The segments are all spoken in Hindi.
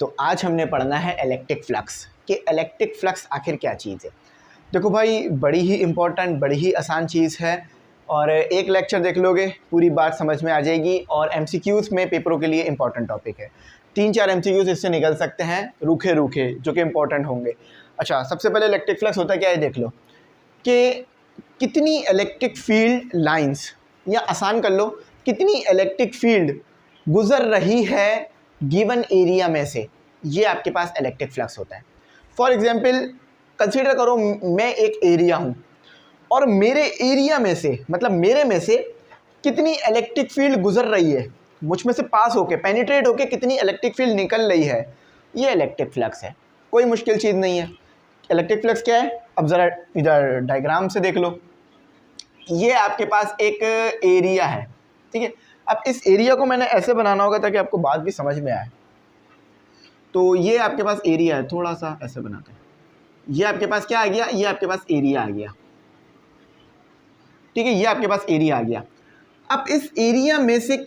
तो आज हमने पढ़ना है इलेक्ट्रिक फ्लक्स कि इलेक्ट्रिक फ्लक्स आखिर क्या चीज़ है। देखो भाई, बड़ी ही इम्पोर्टेंट, बड़ी ही आसान चीज़ है और एक लेक्चर देख लोगे पूरी बात समझ में आ जाएगी। और एमसीक्यूज़ में पेपरों के लिए इम्पोर्टेंट टॉपिक है। 3-4 एमसीक्यूज़ इससे निकल सकते हैं रूखे रूखे, जो कि इम्पोर्टेंट होंगे। अच्छा, सबसे पहले इलेक्ट्रिक फ्लक्स होता क्या है देख लो कि कितनी इलेक्ट्रिक फील्ड लाइंस, या आसान कर लो कितनी इलेक्ट्रिक फील्ड गुज़र रही है गिवन एरिया में से, ये आपके पास इलेक्ट्रिक फ्लक्स होता है। फॉर एग्जांपल कंसीडर करो मैं एक एरिया हूँ और मेरे एरिया में से, मतलब मेरे में से कितनी इलेक्ट्रिक फील्ड गुज़र रही है, मुझ में से पास होके, पेनिट्रेट होके कितनी इलेक्ट्रिक फील्ड निकल रही है, ये इलेक्ट्रिक फ्लक्स है। कोई मुश्किल चीज़ नहीं है। इलेक्ट्रिक फ्लक्स क्या है, अब ज़रा इधर डायग्राम से देख लो। ये आपके पास एक एरिया है, ठीक है। अब इस एरिया को मैंने ऐसे बनाना होगा ताकि आपको बात भी समझ में आए। तो ये आपके पास एरिया है, थोड़ा सा ऐसे बनाते हैं। ये आपके पास क्या आ गया, ये आपके पास एरिया आ गया, ठीक है। ये आपके पास एरिया आ गया। अब इस एरिया में से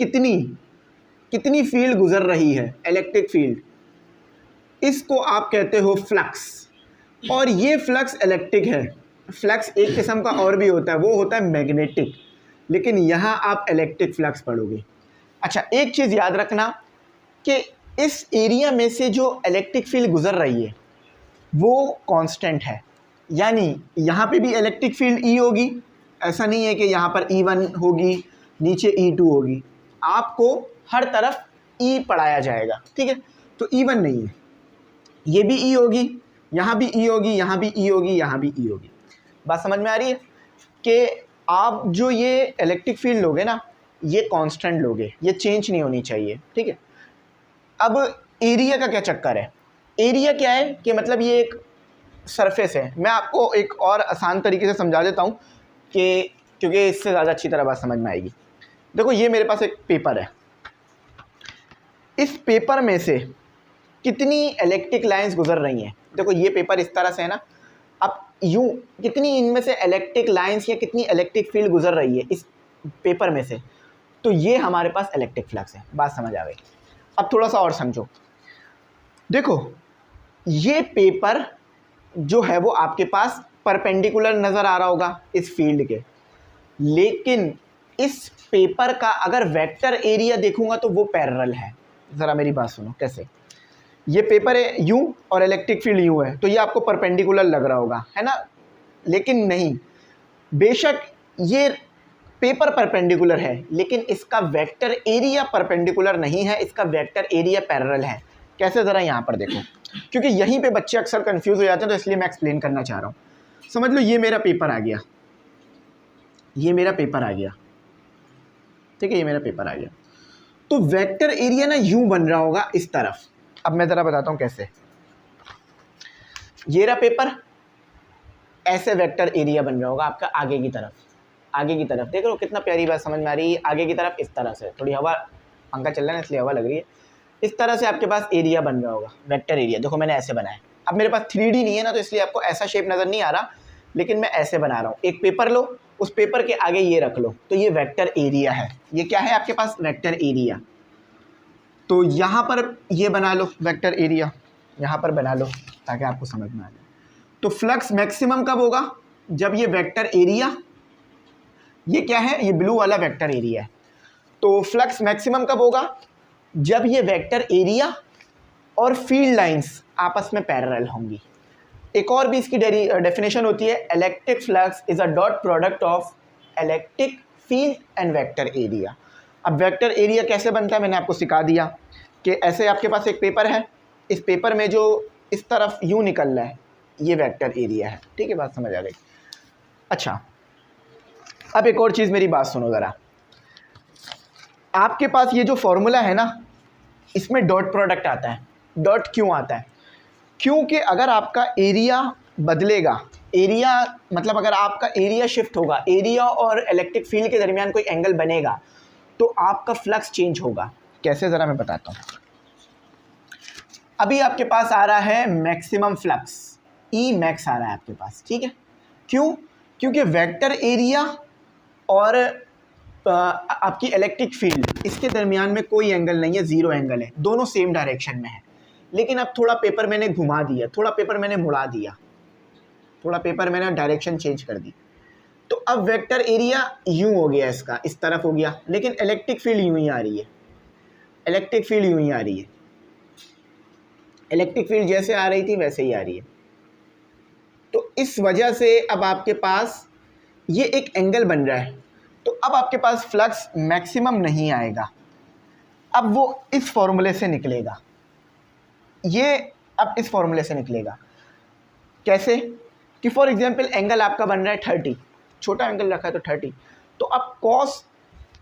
कितनी फील्ड गुजर रही है, इलेक्ट्रिक फील्ड, इसको आप कहते हो फ्लक्स। और ये फ्लक्स इलेक्ट्रिक है। फ्लक्स एक किस्म का और भी होता है, वो होता है मैग्नेटिक, लेकिन यहाँ आप इलेक्ट्रिक फ्लक्स पढ़ोगे। अच्छा, एक चीज़ याद रखना कि इस एरिया में से जो इलेक्ट्रिक फील्ड गुजर रही है वो कांस्टेंट है, यानी यहाँ पे भी इलेक्ट्रिक फील्ड ई होगी। ऐसा नहीं है कि यहाँ पर E1 होगी, नीचे E2 होगी। आपको हर तरफ E पढ़ाया जाएगा, ठीक है। तो E1 नहीं है, ये भी E होगी, यहाँ भी E होगी, यहाँ भी E होगी, यहाँ भी E होगी। बात समझ में आ रही है कि आप जो ये इलेक्ट्रिक फील्ड लोगे ना, ये कांस्टेंट लोगे, ये चेंज नहीं होनी चाहिए, ठीक है। अब एरिया का क्या चक्कर है, एरिया क्या है कि मतलब ये एक सरफेस है। मैं आपको एक और आसान तरीके से समझा देता हूँ कि क्योंकि इससे ज़्यादा अच्छी तरह बात समझ में आएगी। देखो, ये मेरे पास एक पेपर है, इस पेपर में से कितनी इलेक्ट्रिक लाइंस गुजर रही हैं। देखो, ये पेपर इस तरह से है ना, अब यूँ कितनी इनमें से इलेक्ट्रिक लाइंस या कितनी इलेक्ट्रिक फील्ड गुजर रही है इस पेपर में से, तो ये हमारे पास इलेक्ट्रिक फ्लक्स है। बात समझ आ गई। अब थोड़ा सा और समझो। देखो, ये पेपर जो है वो आपके पास परपेंडिकुलर नज़र आ रहा होगा इस फील्ड के, लेकिन इस पेपर का अगर वेक्टर एरिया देखूंगा तो वो पैरेलल है। ज़रा मेरी बात सुनो कैसे। ये पेपर है यूँ और इलेक्ट्रिक फील्ड यूँ है, तो ये आपको परपेंडिकुलर लग रहा होगा, है ना। लेकिन नहीं, बेशक ये पेपर परपेंडिकुलर है, लेकिन इसका वेक्टर एरिया परपेंडिकुलर नहीं है, इसका वेक्टर एरिया पैरेलल है। कैसे, ज़रा यहाँ पर देखो, क्योंकि यहीं पे बच्चे अक्सर कंफ्यूज हो जाते हैं, तो इसलिए मैं एक्सप्लेन करना चाह रहा हूँ। समझ लो, ये मेरा पेपर आ गया, ये मेरा पेपर आ गया, ठीक है, ये मेरा पेपर आ गया। तो वेक्टर एरिया ना यूं बन रहा होगा इस तरफ। अब मैं ज़रा बताता हूँ कैसे। ये रहा पेपर, ऐसे वेक्टर एरिया बन रहा होगा आपका आगे की तरफ। आगे की तरफ देख लो, कितना प्यारी बात समझ में आ रही है। आगे की तरफ इस तरह से, थोड़ी हवा, पंखा चल रहा है ना इसलिए हवा लग रही है। इस तरह से आपके पास एरिया बन रहा होगा, वेक्टर एरिया। देखो, मैंने ऐसे बनाया। अब मेरे पास 3D नहीं है ना, तो इसलिए आपको ऐसा शेप नज़र नहीं आ रहा, लेकिन मैं ऐसे बना रहा हूँ। एक पेपर लो, उस पेपर के आगे ये रख लो, तो ये वेक्टर एरिया है। ये क्या है आपके पास, वेक्टर एरिया। तो यहाँ पर ये बना लो वेक्टर एरिया, यहाँ पर बना लो ताकि आपको समझ में आ जाए। तो फ्लक्स मैक्सिमम कब होगा, जब ये वेक्टर एरिया, ये क्या है, ये ब्लू वाला वेक्टर एरिया है। तो फ्लक्स मैक्सिमम कब होगा, जब ये वेक्टर एरिया और फील्ड लाइंस आपस में पैरेलल होंगी। एक और भी इसकी डेफिनेशन होती है, electric flux is a dot product of electric field and vector area. अब वेक्टर एरिया कैसे बनता है मैंने आपको सिखा दिया कि ऐसे आपके पास एक पेपर है, इस पेपर में जो इस तरफ यूँ निकल रहा है ये वेक्टर एरिया है, ठीक है। बात समझ आ गई। अच्छा, अब एक और चीज़ मेरी बात सुनो ज़रा। आपके पास ये जो फॉर्मूला है ना, इसमें डॉट प्रोडक्ट आता है। डॉट क्यों आता है, क्योंकि अगर आपका एरिया बदलेगा, एरिया मतलब अगर आपका एरिया शिफ्ट होगा, एरिया और इलेक्ट्रिक फील्ड के दरमियान कोई एंगल बनेगा, तो आपका फ्लक्स चेंज होगा। कैसे, ज़रा मैं बताता हूँ। अभी आपके पास आ रहा है मैक्सिमम फ्लक्स, ई मैक्स आ रहा है आपके पास, ठीक है। क्यों, क्योंकि वेक्टर एरिया और आपकी इलेक्ट्रिक फील्ड, इसके दरमियान में कोई एंगल नहीं है, ज़ीरो एंगल है, दोनों सेम डायरेक्शन में है। लेकिन अब थोड़ा पेपर मैंने घुमा दिया, थोड़ा पेपर मैंने मुड़ा दिया, थोड़ा पेपर मैंने डायरेक्शन चेंज कर दी, तो अब वेक्टर एरिया यूं हो गया, इसका इस तरफ हो गया, लेकिन इलेक्ट्रिक फील्ड यूं ही आ रही है, इलेक्ट्रिक फील्ड यूं ही आ रही है, इलेक्ट्रिक फील्ड जैसे आ रही थी वैसे ही आ रही है। तो इस वजह से अब आपके पास ये एक एंगल बन रहा है, तो अब आपके पास फ्लक्स मैक्सिमम नहीं आएगा, अब वो इस फॉर्मूले से निकलेगा, ये अब इस फॉर्मूले से निकलेगा। कैसे कि फॉर एग्जांपल एंगल आपका बन रहा है 30, छोटा एंगल रखा है तो 30, तो आप कॉस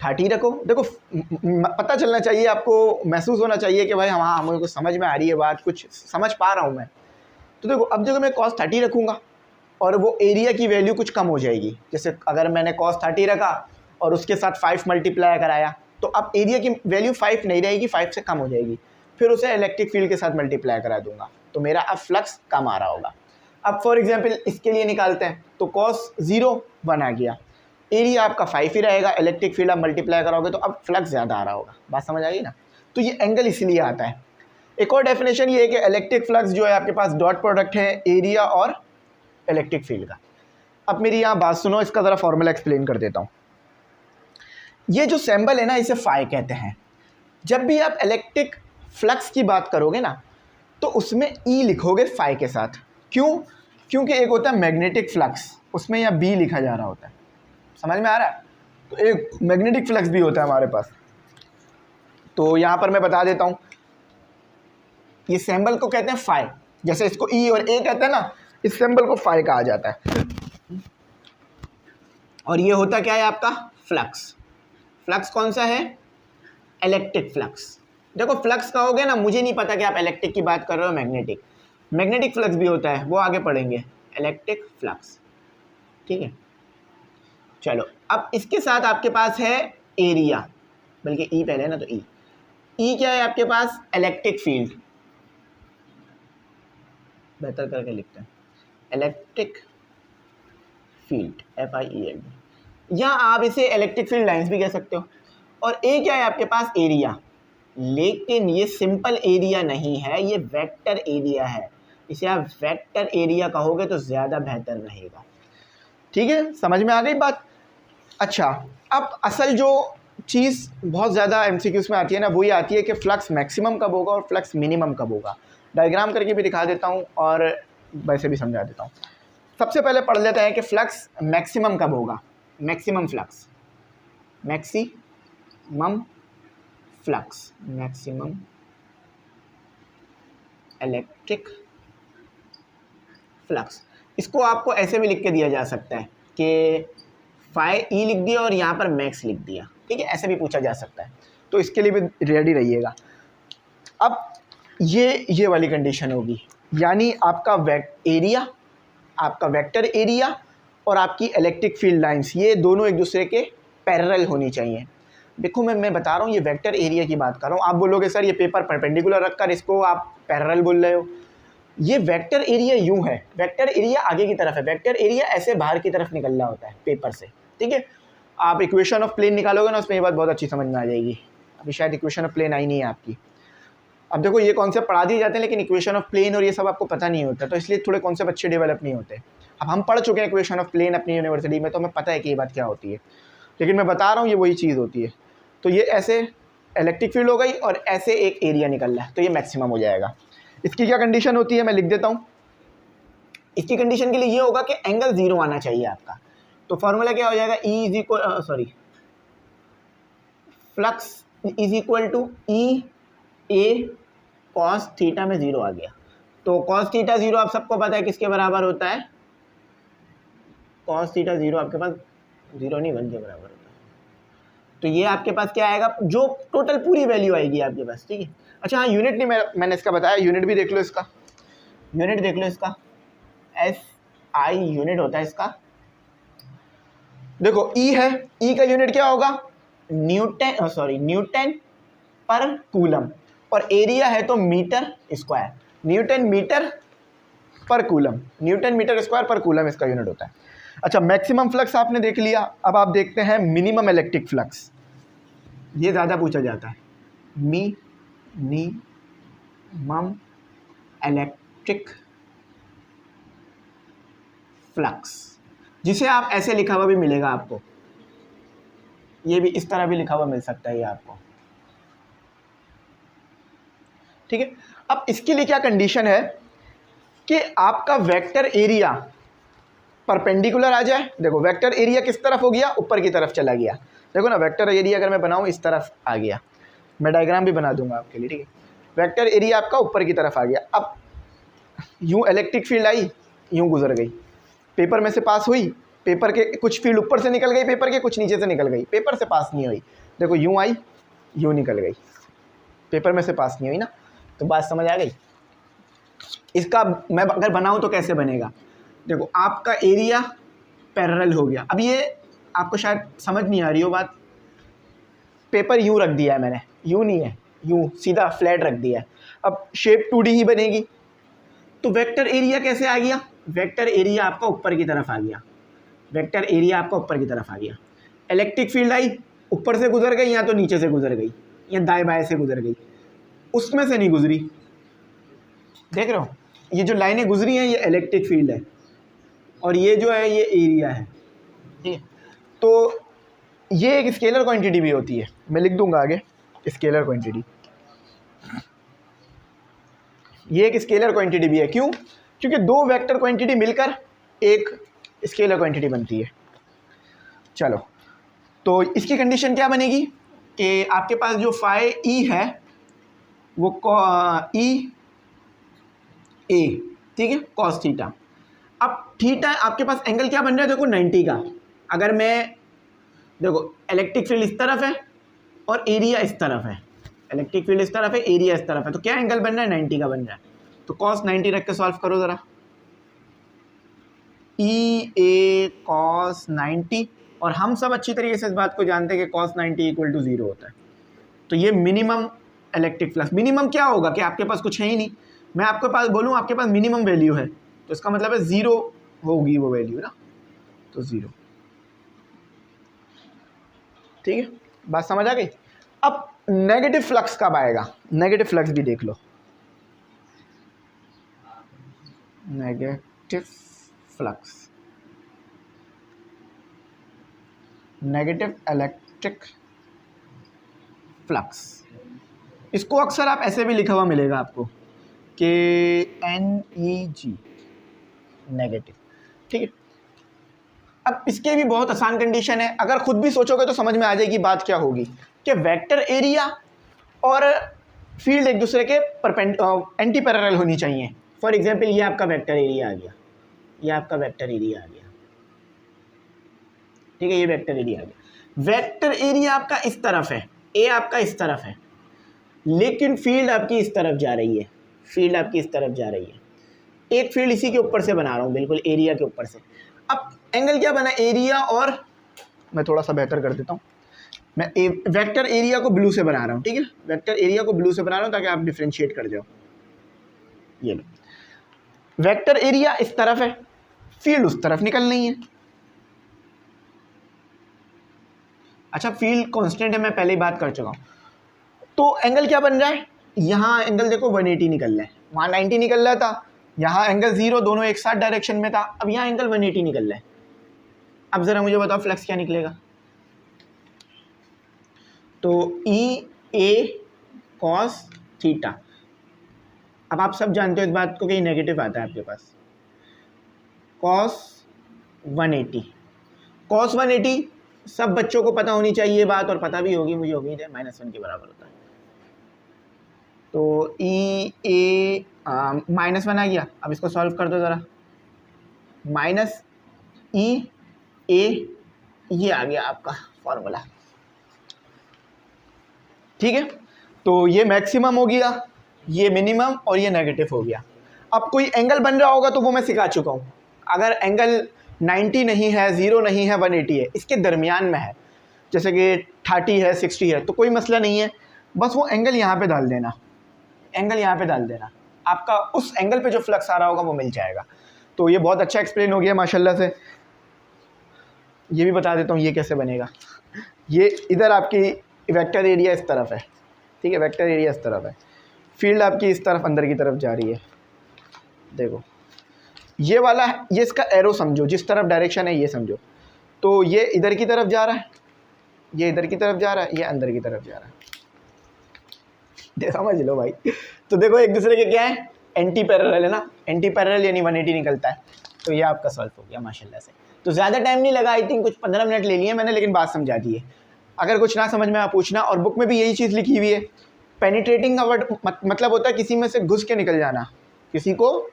30 रखो। देखो पता चलना चाहिए आपको, महसूस होना चाहिए कि भाई हाँ मुझे कुछ समझ में आ रही है बात, कुछ समझ पा रहा हूँ मैं। तो देखो अब देखो मैं कॉस 30 रखूँगा और वो एरिया की वैल्यू कुछ कम हो जाएगी। जैसे अगर मैंने कॉस 30 रखा और उसके साथ 5 मल्टीप्लाई कराया, तो अब एरिया की वैल्यू 5 नहीं रहेगी, 5 से कम हो जाएगी, फिर उसे इलेक्ट्रिक फील्ड के साथ मल्टीप्लाई करा दूंगा, तो मेरा अब फ्लक्स कम आ रहा होगा। अब फॉर एग्जांपल इसके लिए निकालते हैं, तो कॉस 0 आ गया, एरिया आपका 5 ही रहेगा, इलेक्ट्रिक फील्ड आप मल्टीप्लाई कराओगे तो अब फ्लक्स ज़्यादा आ रहा होगा। बात समझ आई ना? तो ये एंगल इसलिए आता है। एक और डेफिनेशन ये है कि इलेक्ट्रिक फ्लक्स जो है आपके पास डॉट प्रोडक्ट है एरिया और इलेक्ट्रिक फील्ड का। अब मेरी यहाँ बात सुनो, इसका ज़रा फॉर्मूला एक्सप्लेन कर देता हूँ। ये जो सिंबल है ना, इसे फाई कहते हैं। जब भी आप इलेक्ट्रिक फ्लक्स की बात करोगे ना, तो उसमें ई लिखोगे फाई के साथ। क्यों? क्योंकि एक होता है मैग्नेटिक फ्लक्स, उसमें यहाँ बी लिखा जा रहा होता है। समझ में आ रहा है? तो एक मैग्नेटिक फ्लक्स भी होता है हमारे पास। तो यहाँ पर मैं बता देता हूँ, ये सिंबल को कहते हैं फाई। जैसे इसको ई और ए कहते हैं ना, इस सिंबल को फाई कहा जाता है। और ये होता क्या है आपका फ्लक्स। फ्लक्स कौन सा है? Electric flux. देखो फ्लक्स कहोगे ना, मुझे नहीं पता कि आप इलेक्ट्रिक की बात कर रहे हो मैग्नेटिक। मैग्नेटिक फ्लक्स भी होता है, वो आगे पढ़ेंगे, इलेक्ट्रिक फ्लक्स। ठीक है, चलो अब इसके साथ आपके पास है एरिया, बल्कि ई पहले ना, तो ई क्या है आपके पास? Electric field. बेहतर करके लिखते हैं, इलेक्ट्रिक फील्ड, FIELD। या आप इसे इलेक्ट्रिक फील्ड लाइंस भी कह सकते हो। और ए क्या है आपके पास? एरिया। लेकिन ये सिंपल एरिया नहीं है, ये वेक्टर एरिया है। इसे आप वेक्टर एरिया कहोगे तो ज़्यादा बेहतर रहेगा। ठीक है, समझ में आ गई बात? अच्छा, अब असल जो चीज़ बहुत ज़्यादा MCQs में आती है ना, वो ये आती है कि फ्लक्स मैक्सिमम कब होगा और फ्लक्स मिनिमम कब होगा। डायग्राम करके भी दिखा देता हूँ और वैसे भी समझा देता हूँ। सबसे पहले पढ़ लेते हैं कि फ्लक्स मैक्सिमम कब होगा। Maximum flux, maximum flux, maximum electric flux. इसको आपको ऐसे भी लिख के दिया जा सकता है कि फाई ई लिख दिया और यहाँ पर मैक्स लिख दिया। ठीक है, ऐसे भी पूछा जा सकता है, तो इसके लिए भी रेडी रहिएगा। अब ये वाली कंडीशन होगी, यानी आपका एरिया, आपका वेक्टर एरिया और आपकी इलेक्ट्रिक फील्ड लाइंस, ये दोनों एक दूसरे के पैरेलल होनी चाहिए। देखो मैं बता रहा हूँ, ये वेक्टर एरिया की बात कर रहा हूँ। आप बोलोगे सर ये पेपर परपेंडिकुलर रखकर इसको आप पैरेलल बोल रहे हो। ये वेक्टर एरिया यूं है, वेक्टर एरिया आगे की तरफ है, वेक्टर एरिया ऐसे बाहर की तरफ निकल रहा होता है पेपर से। ठीक है, आप इक्वेशन ऑफ प्लेन निकालोगे ना, उसमें ये बात बहुत अच्छी समझ में आ जाएगी। अभी शायद इक्वेशन ऑफ प्लेन आई नहीं है आपकी। अब देखो ये कॉन्सेप्ट पढ़ा दिए जाते हैं, लेकिन इक्वेशन ऑफ प्लेन और ये सब आपको पता नहीं होता, तो इसलिए थोड़े कॉन्सेप्ट अच्छे डेवलप नहीं होते। अब हम पढ़ चुके हैं इक्वेशन ऑफ प्लेन अपनी यूनिवर्सिटी में, तो हमें पता है कि ये बात क्या होती है, लेकिन मैं बता रहा हूँ ये वही चीज़ होती है। तो ये ऐसे इलेक्ट्रिक फील्ड हो गई और ऐसे एक एरिया निकल रहा है, तो ये मैक्सिमम हो जाएगा। इसकी क्या कंडीशन होती है मैं लिख देता हूँ। इसकी कंडीशन के लिए ये होगा कि एंगल 0 आना चाहिए आपका। तो फॉर्मूला क्या हो जाएगा? E is equal flux is equal to E A cos theta में 0 आ गया। तो कॉस थीटा 0 आप सबको पता है किसके बराबर होता है? कॉस थीटा 0 आपके पास 0 नहीं 1 के बराबर होता है। तो ये आपके पास क्या आएगा? जो टोटल पूरी वैल्यू आएगी आपके पास। ठीक है, अच्छा हाँ, यूनिट नहीं मैंने इसका बताया, यूनिट भी देख लो इसका, यूनिट देख लो इसका, SI यूनिट होता है इसका। देखो ई है, ई का यूनिट क्या होगा? न्यूटन पर कूलम, और एरिया है तो मीटर स्क्वायर, न्यूटन मीटर पर कूलम, न्यूटन मीटर स्क्वायर पर कूलम इसका यूनिट होता है। अच्छा, मैक्सिमम फ्लक्स आपने देख लिया, अब आप देखते हैं मिनिमम इलेक्ट्रिक फ्लक्स। ये ज़्यादा पूछा जाता है, मिनिमम इलेक्ट्रिक फ्लक्स, जिसे आप ऐसे लिखा हुआ भी मिलेगा आपको, ये भी इस तरह भी लिखा हुआ मिल सकता है ये आपको, ठीक है। अब इसके लिए क्या कंडीशन है कि आपका वेक्टर एरिया परपेंडिकुलर आ जाए। देखो वेक्टर एरिया किस तरफ हो गया, ऊपर की तरफ चला गया। देखो ना वेक्टर एरिया अगर मैं बनाऊं इस तरफ आ गया, मैं डायग्राम भी बना दूंगा आपके लिए, ठीक है। वेक्टर एरिया आपका ऊपर की तरफ आ गया। अब यूं इलेक्ट्रिक फील्ड आई, यूं गुजर गई, पेपर में से पास हुई, पेपर के कुछ फील्ड ऊपर से निकल गई, पेपर के कुछ नीचे से निकल गई, पेपर से पास नहीं हुई। देखो यूं आई, यूं निकल गई, पेपर में से पास नहीं हुई ना। तो बात समझ आ गई। इसका मैं अगर बनाऊं तो कैसे बनेगा, देखो आपका एरिया पैरेलल हो गया। अब ये आपको शायद समझ नहीं आ रही हो बात, पेपर यूं रख दिया है मैंने, यूं नहीं है, यूं सीधा फ्लैट रख दिया है। अब शेप 2D ही बनेगी। तो वेक्टर एरिया कैसे आ गया, वेक्टर एरिया आपका ऊपर की तरफ आ गया, वेक्टर एरिया आपका ऊपर की तरफ आ गया। इलेक्ट्रिक फील्ड आई, ऊपर से गुजर गई या तो नीचे से गुजर गई या दाएं बाएं से गुजर गई, उसमें से नहीं गुजरी। देख रहे हो ये जो लाइनें गुजरी हैं ये इलेक्ट्रिक फील्ड है और ये जो है ये एरिया है, ठीक है। तो ये एक स्केलर क्वांटिटी भी होती है, मैं लिख दूंगा आगे स्केलर क्वांटिटी। ये एक स्केलर क्वांटिटी भी है, क्यों, क्योंकि दो वेक्टर क्वांटिटी मिलकर एक स्केलर क्वांटिटी बनती है। चलो तो इसकी कंडीशन क्या बनेगी कि आपके पास जो फाई ई है वो ई ए, ठीक है, कॉस थीटा। अब थीटा आपके पास एंगल क्या बन रहा है, देखो 90 का। अगर मैं देखो इलेक्ट्रिक फील्ड इस तरफ है और एरिया इस तरफ है, इलेक्ट्रिक फील्ड इस तरफ है, एरिया इस तरफ है, तो क्या एंगल बन रहा है, 90 का बन रहा है। तो कॉस 90 रख के सॉल्व करो ज़रा, ई ए कॉस 90, और हम सब अच्छी तरीके से इस बात को जानते हैं कि कॉस 90 इक्वल टू 0 होता है। तो ये मिनिमम इलेक्ट्रिक फ्लक्स, मिनिमम क्या होगा कि आपके पास कुछ है ही नहीं, मैं आपके पास बोलूँ आपके पास मिनिमम वैल्यू है तो इसका मतलब है 0 होगी वो वैल्यू ना, तो 0, ठीक है। बात समझ आ गई। अब नेगेटिव फ्लक्स कब आएगा, नेगेटिव फ्लक्स भी देख लो, negative flux, negative electric flux, इसको अक्सर आप ऐसे भी लिखा हुआ मिलेगा आपको कि NEG, नेगेटिव, ठीक है। अब इसके भी बहुत आसान कंडीशन है, अगर खुद भी सोचोगे तो समझ में आ जाएगी बात क्या होगी कि वेक्टर एरिया और फील्ड एक दूसरे के एंटी पैरेलल होनी चाहिए। फॉर एग्जांपल ये आपका वेक्टर एरिया आ गया, ये आपका वेक्टर एरिया आ गया, ठीक है, ये वेक्टर एरिया आ गया। वेक्टर एरिया आपका इस तरफ है, ए आपका इस तरफ है, लेकिन फील्ड आपकी इस तरफ जा रही है, फील्ड आपकी इस तरफ जा रही है। एक फील्ड इसी के ऊपर से बना रहा हूँ, बिल्कुल एरिया के ऊपर से। अब एंगल क्या बना, एरिया, और मैं थोड़ा सा बेहतर कर देता हूँ, मैं वेक्टर एरिया को ब्लू से बना रहा हूँ, ठीक है, वेक्टर एरिया को ब्लू से बना रहा हूँ ताकि आप डिफ्रेंशिएट कर जाओ। ये लो, वेक्टर एरिया इस तरफ है, फील्ड उस तरफ निकल रही है। अच्छा फील्ड कांस्टेंट है, मैं पहले ही बात कर चुका हूँ। तो एंगल क्या बन रहा है, यहाँ एंगल देखो 180 निकल रहा है, वहाँ 90 निकल रहा था, यहाँ एंगल 0, दोनों एक साथ डायरेक्शन में था, अब यहाँ एंगल 180 निकल रहा है। अब ज़रा मुझे बताओ फ्लक्स क्या निकलेगा, तो ई ए कॉस थीटा। अब आप सब जानते हो इस बात को कि नेगेटिव आता है आपके पास, कॉस 180, कॉस 180 सब बच्चों को पता होनी चाहिए ये बात, और पता भी होगी मुझे उम्मीद है, -1 के बराबर होता है। तो ई ए -1 आ गया, अब इसको सॉल्व कर दो ज़रा, माइनस ई ए, ये आ गया आपका फॉर्मूला, ठीक है। तो ये मैक्सिमम हो गया, ये मिनिमम, और ये नेगेटिव हो गया। अब कोई एंगल बन रहा होगा तो वो मैं सिखा चुका हूँ, अगर एंगल 90 नहीं है, 0 नहीं है, 180 है, इसके दरमियान में है, जैसे कि 30 है, 60 है, तो कोई मसला नहीं है, बस वो एंगल यहाँ पे डाल देना, एंगल यहाँ पे डाल देना, आपका उस एंगल पे जो फ्लक्स आ रहा होगा वो मिल जाएगा। तो ये बहुत अच्छा एक्सप्लेन हो गया माशाल्लाह से। ये भी बता देता हूँ ये कैसे बनेगा। ये इधर आपकी वेक्टर एरिया इस तरफ है, ठीक है, वेक्टर एरिया इस तरफ है, फील्ड आपकी इस तरफ अंदर की तरफ जा रही है, देखो ये वाला, ये इसका एरो समझो, जिस तरफ डायरेक्शन है ये समझो। तो ये इधर की तरफ जा रहा है, ये इधर की तरफ जा रहा है, ये अंदर की तरफ जा रहा है, समझ लो भाई। तो देखो एक दूसरे के क्या है, एंटी पैरेलल है ना, एंटी पैरेलल यानी 180 निकलता है। तो ये आपका सॉल्व हो गया माशाल्लाह से। तो ज़्यादा टाइम नहीं लगा, आई थिंक कुछ 15 मिनट ले लिए मैंने, लेकिन बात समझा दी है। अगर कुछ ना समझ में आप पूछना, और बुक में भी यही चीज़ लिखी हुई है। पेनिट्रेटिंग का वर्ड मतलब होता है किसी में से घुस के निकल जाना, किसी को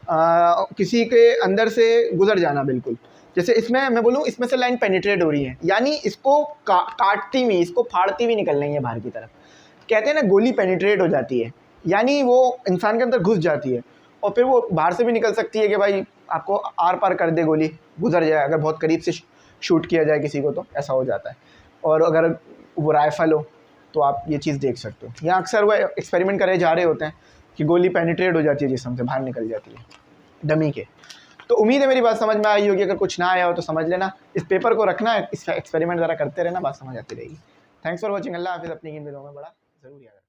किसी के अंदर से गुजर जाना बिल्कुल। जैसे इसमें मैं बोलूँ इसमें से लाइन पेनिट्रेट हो रही है, यानी इसको काटती हुई, इसको फाड़ती हुई निकल रही है बाहर की तरफ। कहते हैं ना गोली पेनिट्रेट हो जाती है, यानी वो इंसान के अंदर घुस जाती है और फिर वो बाहर से भी निकल सकती है कि भाई आपको आर पार कर दे, गोली गुजर जाए। अगर बहुत करीब से शूट किया जाए किसी को तो ऐसा हो जाता है। और अगर वो राइफल हो तो आप ये चीज़ देख सकते हो। यहाँ अक्सर वो एक्सपेरिमेंट करे जा रहे होते हैं कि गोली पेनिट्रेट हो जाती है जिस्म से, बाहर निकल जाती है डमी के। तो उम्मीद है मेरी बात समझ में आई होगी। अगर कुछ ना आया हो तो समझ लेना, इस पेपर को रखना, इस एक्सपेरिमेंट ज़रा करते रहना, बात समझ आती रहेगी। Thanks for watching. अल्लाह हाफिज़। अपनी गिनती में बड़ा ज़रूर याद